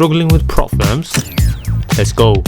struggling with prop firms? Let's go.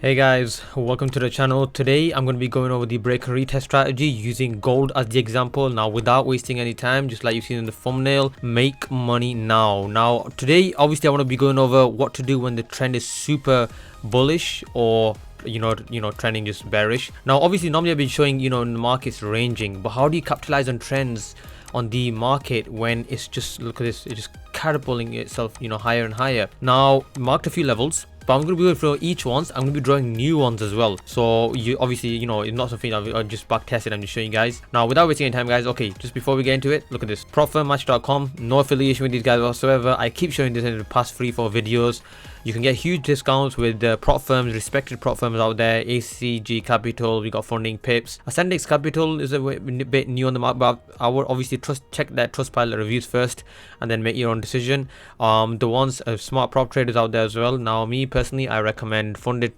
Hey guys, welcome to the channel. Today I'm going to be going over the break and retest strategy using gold as the example. Now without wasting any time, just like you've seen in the thumbnail, make money now. Now today obviously I want to be going over what to do when the trend is super bullish or you know trending just bearish. Now obviously normally I've been showing the market's ranging, but how do you capitalize on trends on the market when it's just, look at this, it's just catapulting itself higher and higher. Now marked a few levels, but I'm going to be going through each ones. I'm going to be drawing new ones as well. So you obviously, it's not something I'll just back test it. I'm just showing you guys. Now, without wasting any time, guys, okay, just before we get into it, look at this. Propfirmmatch.com, no affiliation with these guys whatsoever. I keep showing this in the past 3-4 videos. You can get huge discounts with prop firms, respected prop firms out there. ACG Capital, we got Funding Pips. Ascendix Capital is a bit new on the market, but I would obviously check that Trustpilot reviews first and then make your own decision. The ones smart prop traders out there as well. Now, me personally, I recommend funded.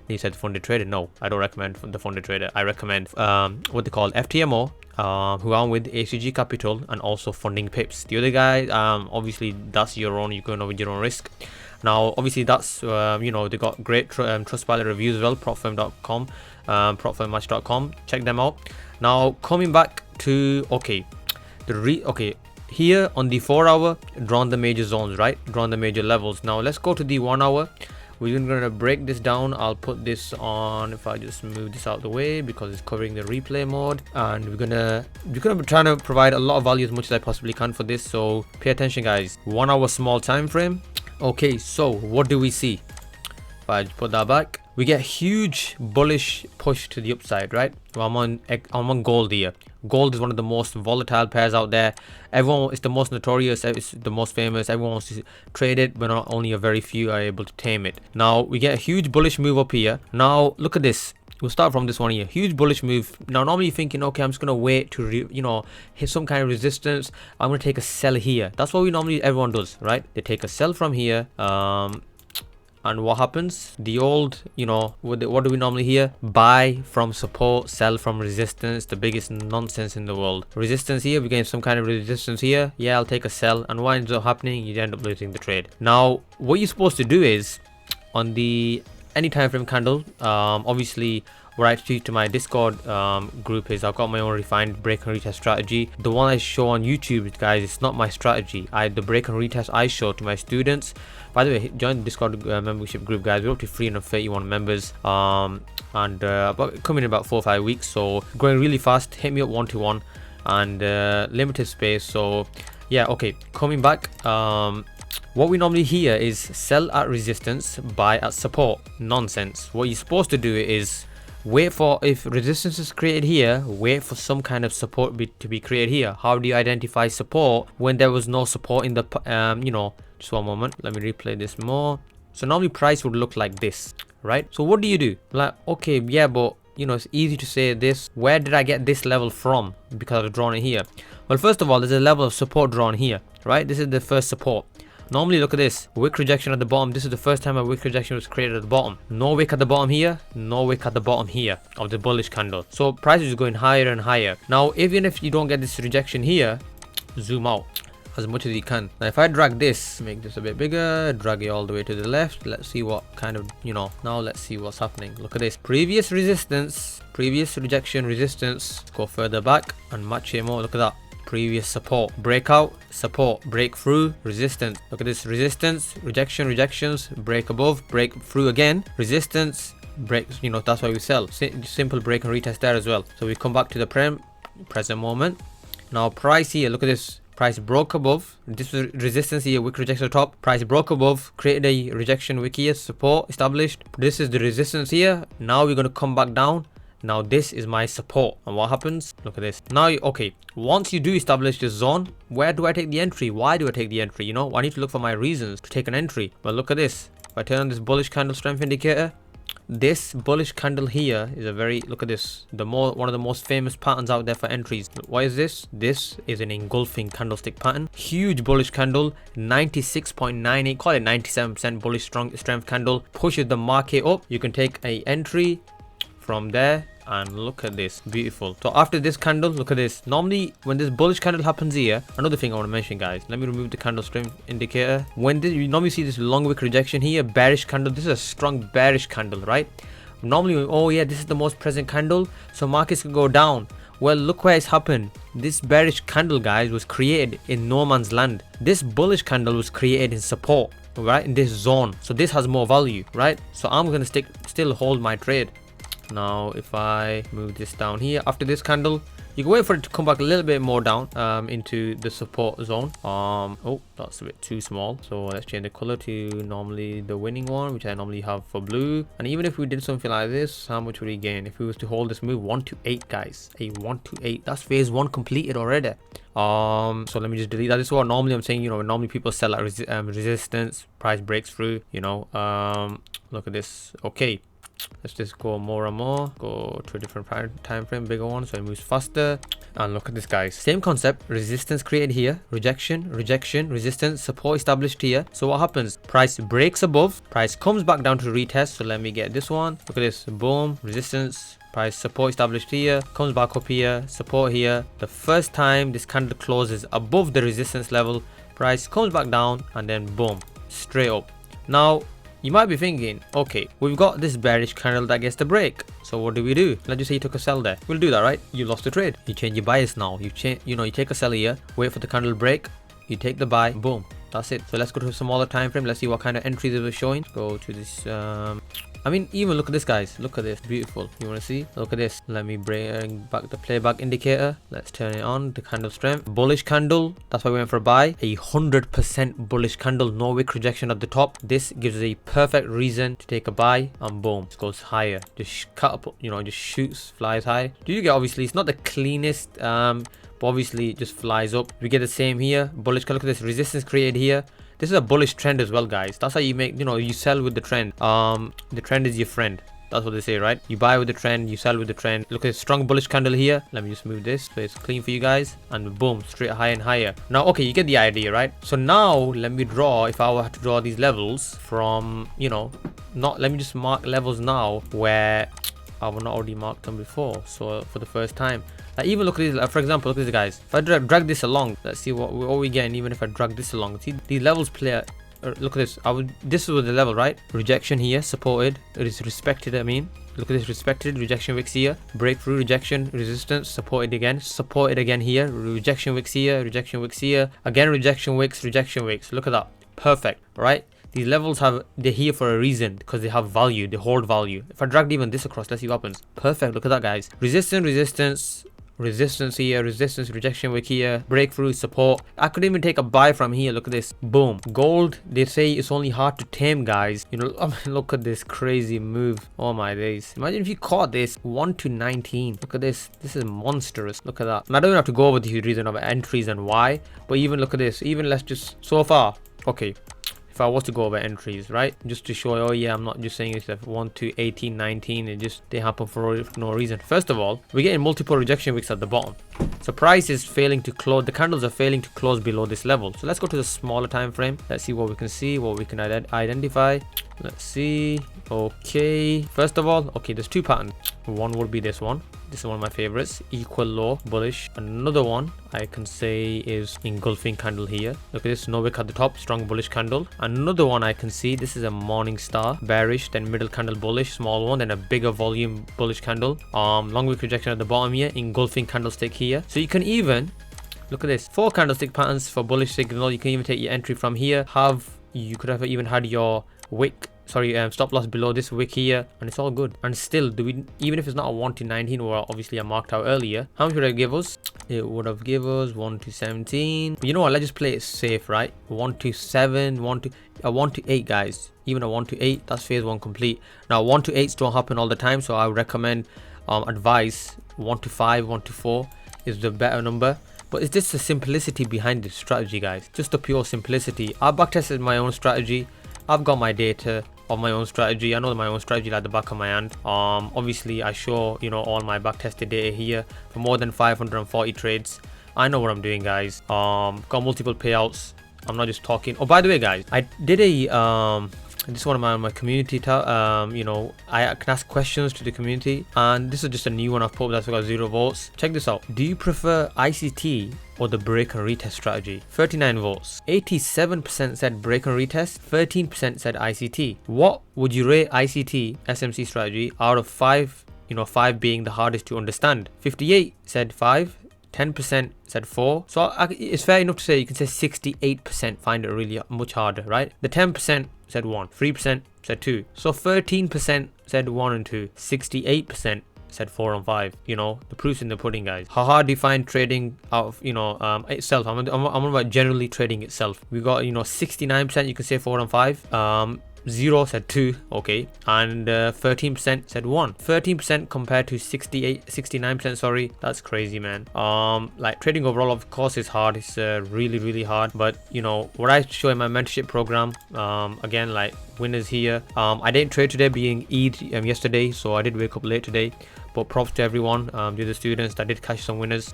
He said funded trader. No, I don't recommend the funded trader. I recommend what they call FTMO. Who are with ACG Capital and also Funding Pips. The other guy, obviously that's your own. You're going over your own risk. Now obviously that's they got great Trustpilot reviews as well. Propfirm.com, propfirmmatch.com. Check them out. Now coming back to here on the 4 hour, drawn the major zones, right? Drawn the major levels. Now let's go to the 1 hour. We're gonna break this down. I'll put this on, if I just move this out of the way because it's covering the replay mode, and we're gonna be trying to provide a lot of value as much as I possibly can for this. So pay attention, guys. 1 hour small time frame. Okay, so what do we see? If I just put that back, we get huge bullish push to the upside, right? Well, I'm on gold here. Gold is one of the most volatile pairs out there. It's the most notorious, it's the most famous. Everyone wants to trade it, but not only a very few are able to tame it. Now we get a huge bullish move up here. Now look at this. We'll start from this one here. Huge bullish move. Now normally you're thinking, okay, I'm just gonna wait to hit some kind of resistance. I'm gonna take a sell here. That's what everyone does, right? They take a sell from here. And what happens? The old, what do we normally hear? Buy from support, sell from resistance. The biggest nonsense in the world. Resistance here, we get some kind of resistance here. Yeah, I'll take a sell. And what ends up happening? You end up losing the trade. Now, what you're supposed to do is, on the any time frame candle, obviously what I teach to my Discord group is I've got my own refined break and retest strategy. The one I show on YouTube, guys, it's not my strategy. The break and retest I show to my students. By the way, join the Discord membership group, guys. We're up to 331 members, and coming in about 4 or 5 weeks, so growing really fast. Hit me up 1-to-1 and limited space. So yeah, okay, coming back. What we normally hear is sell at resistance, buy at support. Nonsense. What you're supposed to do is wait for, if resistance is created here, wait for some kind of support to be created here. How do you identify support when there was no support in the just one moment, let me replay this more. So normally price would look like this, right? So what do? Like, okay, yeah, but it's easy to say this. Where did I get this level from? Because I've drawn it here. Well, first of all, there's a level of support drawn here, right? This is the first support. Normally, look at this, wick rejection at the bottom. This is the first time a wick rejection was created at the bottom. No wick at the bottom here, no wick at the bottom here of the bullish candle. So price is going higher and higher. Now, even if you don't get this rejection here, zoom out as much as you can. Now if I drag this, make this a bit bigger, drag it all the way to the left, let's see what kind of now let's see what's happening. Look at this, previous resistance, previous rejection, resistance. Let's go further back and match it more. Look at that, previous support, breakout, support, breakthrough, resistance. Look at this, resistance, rejection, rejections, break above, break through again, resistance, breaks. That's why we sell. Simple break and retest there as well. So we come back to the present moment. Now price here, look at this, price broke above. This was resistance here, wick rejection top. Price broke above, created a rejection wick here, support established. This is the resistance here. Now we're going to come back down. Now this is my support, and what happens? Look at this. Now, okay, once you do establish this zone, where do I take the entry? Why do I take the entry? I need to look for my reasons to take an entry. But look at this. If I turn on this bullish candle strength indicator, this bullish candle here is a very, look at this, one of the most famous patterns out there for entries. What is this? This is an engulfing candlestick pattern. Huge bullish candle, 96.98, call it 97% bullish strength candle, pushes the market up. You can take a entry from there. And look at this, beautiful. So after this candle, look at this. Normally when this bullish candle happens here, another thing I want to mention, guys, let me remove the candle strength indicator. When this, you normally see this long wick rejection here, bearish candle. This is a strong bearish candle, right? Normally, oh yeah, this is the most present candle, so markets can go down. Well, look where it's happened. This bearish candle, guys, was created in no man's land. This bullish candle was created in support, right, in this zone. So this has more value, right? So I'm gonna still hold my trade. Now if I move this down here after this candle, you can wait for it to come back a little bit more down into the support zone. Oh, that's a bit too small, so let's change the color to normally the winning one, which I normally have for blue. And even if we did something like this, how much would we gain if we was to hold this move? 1 to 8, guys. A 1 to 8, that's phase 1 completed already. So let me just delete that. This is what normally I'm saying, you know, normally people sell at resistance, price breaks through, you know. Look at this. Okay, let's just go more and more, go to a different time frame, bigger one, so it moves faster. And look at this, guys, same concept, resistance created here, rejection, resistance, support established here. So what happens? Price breaks above, price comes back down to retest. So let me get this one. Look at this, boom, resistance, price, support established here, comes back up here, support here. The first time this candle closes above the resistance level, price comes back down, and then boom, straight up. Now you might be thinking, okay, we've got this bearish candle that gets the break, so what do we do? Let's just say you took a sell there. We'll do that, right? You lost the trade. You change your bias now. You take a sell here, wait for the candle break, you take the buy, boom, that's it. So let's go to a smaller time frame. Let's see what kind of entries it was showing. Go to this I mean, even look at this, guys. Look at this, beautiful. You want to see? Look at this. Let me bring back the playback indicator. Let's turn it on. The candle strength, bullish candle. That's why we went for a buy. 100% bullish candle, no wick rejection at the top. This gives us a perfect reason to take a buy, and boom, it goes higher. Just cut up, you know, just shoots, flies high. Do you get? Obviously, it's not the cleanest, but obviously it just flies up. We get the same here. Bullish. Look at this resistance created here. This is a bullish trend as well, guys. That's how you make, you know, you sell with the trend. The trend is your friend. That's what they say, right? You buy with the trend, you sell with the trend. Look at a strong bullish candle here. Let me just move this so it's clean for you guys. And boom, straight higher and higher. Now, okay, you get the idea, right? So now let me draw, if I were to draw these levels from, you know, let me just mark levels now where I have not already marked them before. So for the first time, like even look at this, for example, look at this, guys. If I drag this along, let's see what we get. Even if I drag this along, see these levels play. Look at this. This was the level, right? Rejection here, supported. It is respected. I mean, look at this, respected. Rejection wicks here, breakthrough, rejection, resistance, supported again here. Rejection wicks here, rejection wicks here. Again, rejection wicks, rejection wicks. Look at that, perfect, right? These levels they're here for a reason, because they have value, they hold value. If I dragged even this across, let's see what happens. Perfect, look at that, guys. Resistance, resistance here, resistance, rejection wick here, breakthrough, support. I could even take a buy from here. Look at this, boom. Gold, they say it's only hard to tame, guys. You know, I mean, look at this crazy move. Oh my days, imagine if you caught this 1 to 19. Look at this, this is monstrous. Look at that. And I don't have to go over the reason of entries and why, but even look at this. Even let's just, so far, okay, if I was to go over entries, right, just to show, oh yeah, I'm not just saying it's like 1 to 18, 19, it just, they happen for no reason. First of all, we're getting multiple rejection wicks at the bottom, so price is failing to close, the candles are failing to close below this level. So let's go to the smaller time frame. Let's see what we can see, what we can identify. Let's see. Okay, first of all, okay, there's two patterns. One would be this one. This is one of my favorites, equal low, bullish. Another one I can say is engulfing candle here. Look at this, no wick at the top, strong bullish candle. Another one I can see, this is a morning star, bearish, then middle candle bullish, small one, then a bigger volume bullish candle. Long wick rejection at the bottom here, engulfing candlestick here. So you can even, look at this, 4 candlestick patterns for bullish signal. You can even take your entry from here. You could have even had your wick, stop loss below this wick here, and it's all good. And still, even if it's not a 1 to 19, or obviously I marked out earlier, how much would it give us? It would have given us 1 to 17. But you know what, let's just play it safe, right? 1 to 7, 1 to 8, guys. Even a 1 to 8, that's phase 1 complete. Now 1 to 8s don't happen all the time, so I would recommend, advise 1 to 5, 1 to 4 is the better number. But it's just the simplicity behind this strategy, guys. Just the pure simplicity. I backtested my own strategy. I've got my data. of my own strategy. I know my own strategy like the back of my hand. Obviously I show, you know, all my back tested data here for more than 540 trades. I know what I'm doing, guys. Got multiple payouts. I'm not just talking. Oh, by the way, guys, I did a this is one of my community you know, I can ask questions to the community, and this is just a new one I've put that's got 0 votes. Check this out. Do you prefer ICT or the break and retest strategy? 39 votes. 87% said break and retest, 13% said ICT. What would you rate ICT SMC strategy out of 5, you know, 5 being the hardest to understand? 58 said 5, 10% said 4. So it's fair enough to say you can say 68% find it really much harder, right? The 10% said 1, 3% said 2. So 13% said 1 and 2, 68% said 4 and 5. You know, the proof's in the pudding, guys. How hard do you find trading out of, you know, itself? I'm about generally trading itself. We got, you know, 69% you can say 4 and 5. 0 said 2, okay, and 13% said 1. 13% compared to 69%, sorry. That's crazy, man. Like trading overall, of course, is hard. It's really hard, but you know what I show in my mentorship program, again, like winners here. I didn't trade today being Eid yesterday, so I did wake up late today, but props to everyone, to the students that did catch some winners.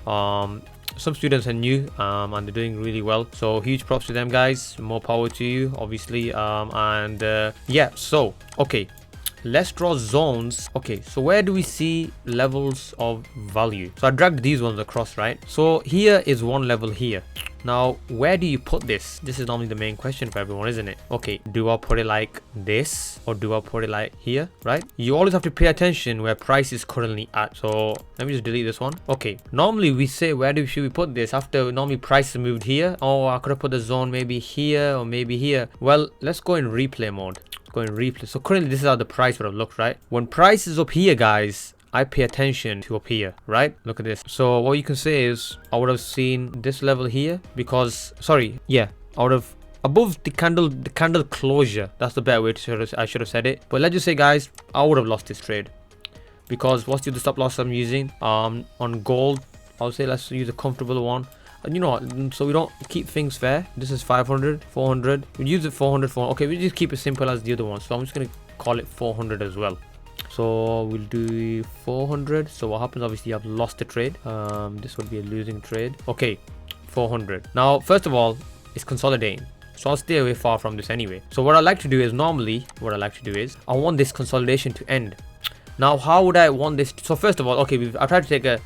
Some students are new, and they're doing really well, so huge props to them, guys. More power to you, obviously. Yeah, so okay, let's draw zones. Okay, so where do we see levels of value? So I dragged these ones across, right? So here is one level here. Now where do you put this? This is normally the main question for everyone, isn't it? Okay, do I put it like this or do I put it like here, right? You always have to pay attention where price is currently at. So let me just delete this one. Okay, normally we say should we put this after normally price moved here. Oh, I could have put the zone maybe here or maybe here. Well, let's go in replay mode. Go in replay. So currently this is how the price would have looked, right? When price is up here, guys, I pay attention to up here, right? Look at this. So what you can say is I would have seen this level here because, sorry, yeah, I would have above the candle closure. That's the better way to I should have said it. But let's just say, guys, I would have lost this trade because what's the other stop loss I'm using? On gold, I'll say let's use a comfortable one. And you know what, so we don't keep things fair. This is 500, 400. We use it 400, 400. Okay, we just keep it simple as the other one. So I'm just gonna call it 400 as well. So we'll do 400. So what happens, obviously I've lost the trade. This would be a losing trade. Okay, 400. Now first of all, it's consolidating, so I'll stay away far from this anyway. So what I like to do is I want this consolidation to end. Now how would I want this so first of all, okay, I've tried to take a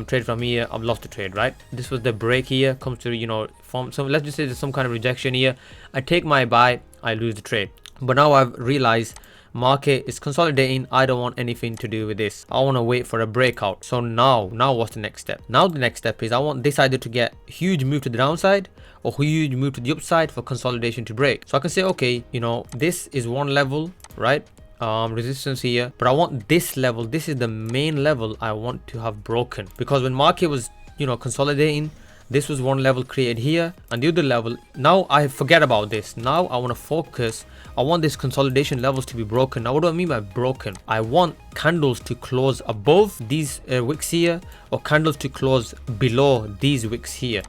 trade from here. I've lost the trade, right? This was the break here, comes to, you know, form. So let's just say there's some kind of rejection here. I take my buy, I lose the trade. But now I've realized market is consolidating. I don't want anything to do with this. I want to wait for a breakout. So now what's the next step? Now the next step is I want this either to get huge move to the downside or huge move to the upside for consolidation to break. So I can say, okay, you know, this is one level, right? Resistance here, but I want this level. This is the main level I want to have broken, because when market was, you know, consolidating, this was one level created here and the other level. Now I forget about this. Now I want to focus. I want this consolidation levels to be broken. Now what do I mean by broken? I want candles to close above these wicks here, or candles to close below these wicks here.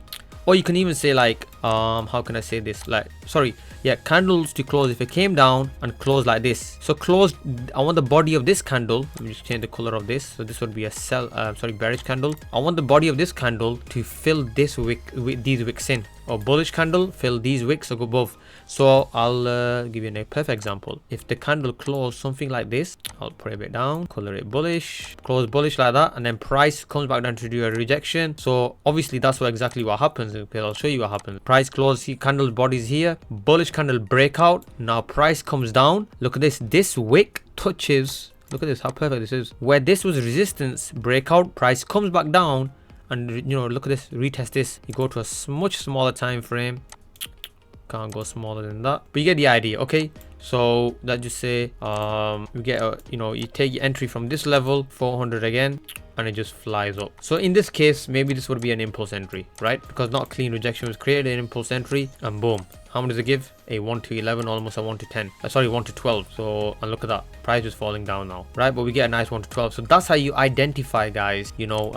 Or you can even say like, how can I say this? Like, sorry, yeah, candles to close if it came down and closed like this. So closed, I want the body of this candle. Let me just change the color of this. So this would be a bearish candle. I want the body of this candle to fill this wick with these wicks in. Or bullish candle, fill these wicks above. So I'll give you a perfect example. If the candle closed something like this, I'll put it a bit down, color it bullish, close bullish like that, and then price comes back down to do a rejection. So obviously that's exactly what happens. Okay, I'll show you what happens. Price close, see candle bodies here, bullish candle breakout. Now price comes down. Look at this. This wick touches. Look at this. How perfect this is. Where this was resistance, breakout, price comes back down. And you know, look at this, retest this. You go to a much smaller time frame. Can't go smaller than that, but you get the idea. Okay, so let's just say you get a, you know, you take your entry from this level, 400 again, and it just flies up. So in this case, maybe this would be an impulse entry, right? Because not clean rejection was created, an impulse entry, and boom. How much does it give? A 1 to 11, almost a 1 to 10. Sorry, 1 to 12. So, and look at that. Price is falling down now, right? But we get a nice 1 to 12. So that's how you identify, guys, you know.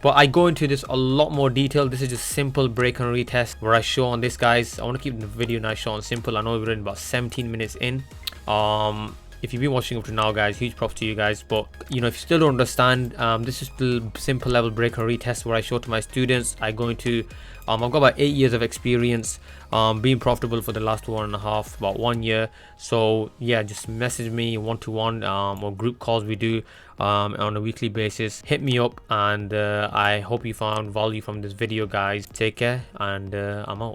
But I go into this a lot more detail. This is just simple break and retest where I show on this, guys. I want to keep the video nice, short and simple. I know we're in about 17 minutes in. If you've been watching up to now, guys, huge props to you guys. But you know, if you still don't understand, this is the simple level breaker retest where I show to my students. I go into I've got about 8 years of experience, being profitable for the last 1.5, about 1 year. So yeah, just message me one-to-one or group calls we do on a weekly basis. Hit me up, and I hope you found value from this video, guys. Take care, and I'm out.